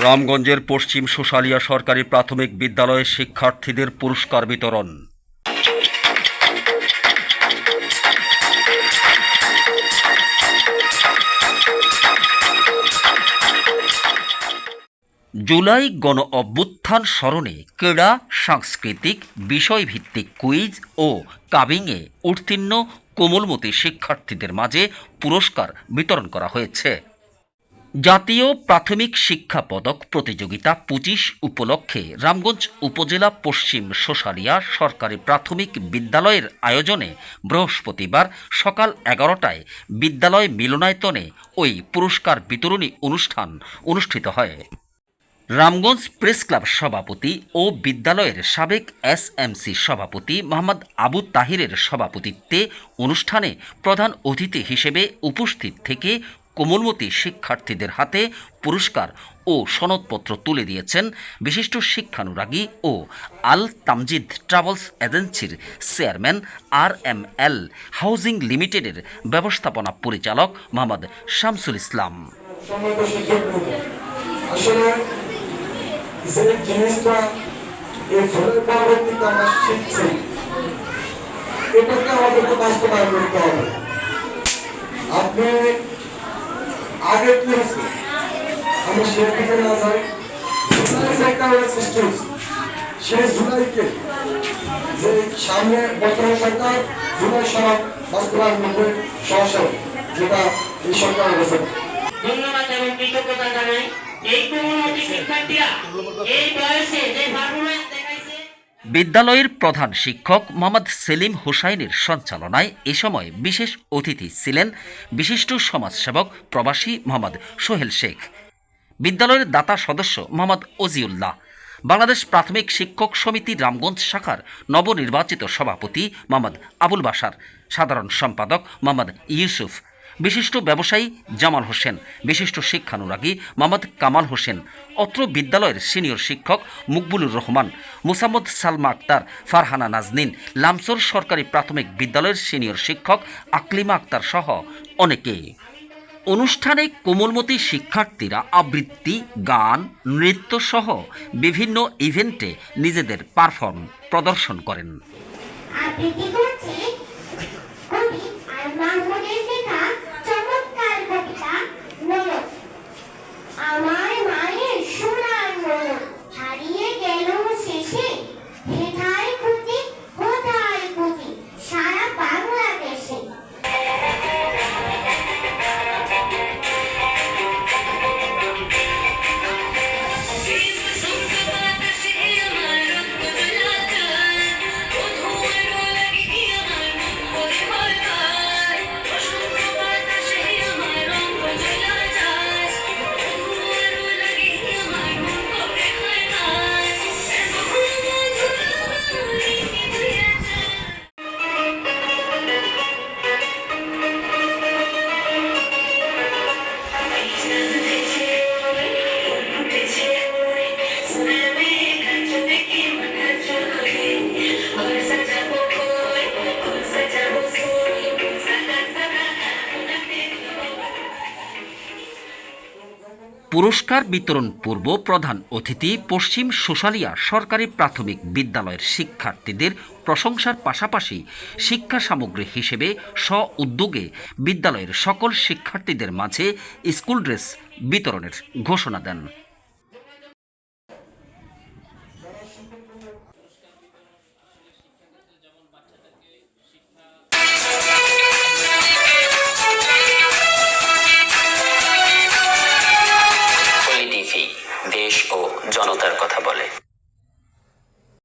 রামগঞ্জের পশ্চিম শোশালিয়া সরকারি প্রাথমিক বিদ্যালয়ে শিক্ষার্থীদের পুরস্কার বিতরণ। জুলাই গণ অভ্যুত্থান স্মরণে ক্রীড়া, সাংস্কৃতিক, বিষয়ভিত্তিক কুইজ ও কাবিংয়ে উত্তীর্ণ কোমলমতি শিক্ষার্থীদের মাঝে পুরস্কার বিতরণ করা হয়েছে। জাতীয় প্রাথমিক শিক্ষা পদক প্রতিযোগিতা ২৫ উপলক্ষে রামগঞ্জ উপজেলা পশ্চিম শোশালিয়া সরকারি প্রাথমিক বিদ্যালয়ের আয়োজনে বৃহস্পতিবার সকাল ১১টায় বিদ্যালয় মিলনায়তনে ওই পুরস্কার বিতরণী অনুষ্ঠান অনুষ্ঠিত হয়। রামগঞ্জ প্রেস ক্লাব সভাপতি ও বিদ্যালয়ের সাবেক এসএমসি সভাপতি মোহাম্মদ আবু তাহিরের সভাপতিত্বে অনুষ্ঠানে প্রধান অতিথি হিসেবে উপস্থিত থেকে কোমলমতি শিক্ষার্থীদের হাতে পুরস্কার ও সনদপত্র তুলে দিয়েছেন বিশিষ্ট শিক্ষানুরাগী ও আল তামজিদ ট্রাভেলস এজেন্সির চেয়ারম্যান RML হাউজিং লিমিটেডের ব্যবস্থাপনা পরিচালক মোহাম্মদ শামসুল ইসলাম। যে জিনিসটা এই ফলের পরবর্তীতে আমরা শিখছি, এটাকে আমাদেরকে বাস্তবায়ন করতে হবে। আপনি আগে কি হয়েছে আমি সে দিকে না যাই, জুলাই যে কারণে সৃষ্টি হয়েছে সেই জুলাইকে যে সামনে বর্তমান সরকার জুলাই সনদ বাস্তবায়ন করবে সহসা, যেটা এই সরকার বলেছে। ধন্যবাদ এবং কৃতজ্ঞতা জানাই। বিদ্যালয়ের প্রধান শিক্ষক মোহাম্মদ সেলিম হোসাইনের সঞ্চালনায় এ সময় বিশেষ অতিথি ছিলেন বিশিষ্ট সমাজসেবক প্রবাসী মোহাম্মদ সোহেল শেখ, বিদ্যালয়ের দাতা সদস্য মোহাম্মদ ওজিউল্লাহ, বাংলাদেশ প্রাথমিক শিক্ষক সমিতি রামগঞ্জ শাখার নবনির্বাচিত সভাপতি মোহাম্মদ আবুল বাশার, সাধারণ সম্পাদক মোহাম্মদ ইউসুফ, বিশিষ্ট ব্যবসায়ী জামাল হোসেন, বিশিষ্ট শিক্ষানুরাগী মোহাম্মদ কামাল হোসেন, অত্র বিদ্যালয়ের সিনিয়র শিক্ষক মুকবুলুর রহমান, মুসাম্মদ সালমা আক্তার, ফারহানা নাজনীন, লামসর সরকারি প্রাথমিক বিদ্যালয়ের সিনিয়র শিক্ষক আকলিমা আক্তার সহ অনেকে। অনুষ্ঠানে কোমলমতি শিক্ষার্থীরা আবৃত্তি, গান, নৃত্য সহ বিভিন্ন ইভেন্টে নিজেদের পারফর্ম প্রদর্শন করেন। আমার মায়ের সোনার ময়ূর হারিয়ে গেল শেষে, কোথায় খুঁজি কোথায় খুঁজি সারা বাংলাদেশে। পুরস্কার বিতরণ পূর্ব প্রধান অতিথি পশ্চিম শোশালিয়া সরকারি প্রাথমিক বিদ্যালয়ের শিক্ষার্থীদের প্রশংসার পাশাপাশি শিক্ষা সামগ্রী হিসেবে স্ব-উদ্যোগে বিদ্যালয়ের সকল শিক্ষার্থীদের মাঝে স্কুল ড্রেস বিতরণের ঘোষণা দেন। দেশ ও জনতার কথা বলে।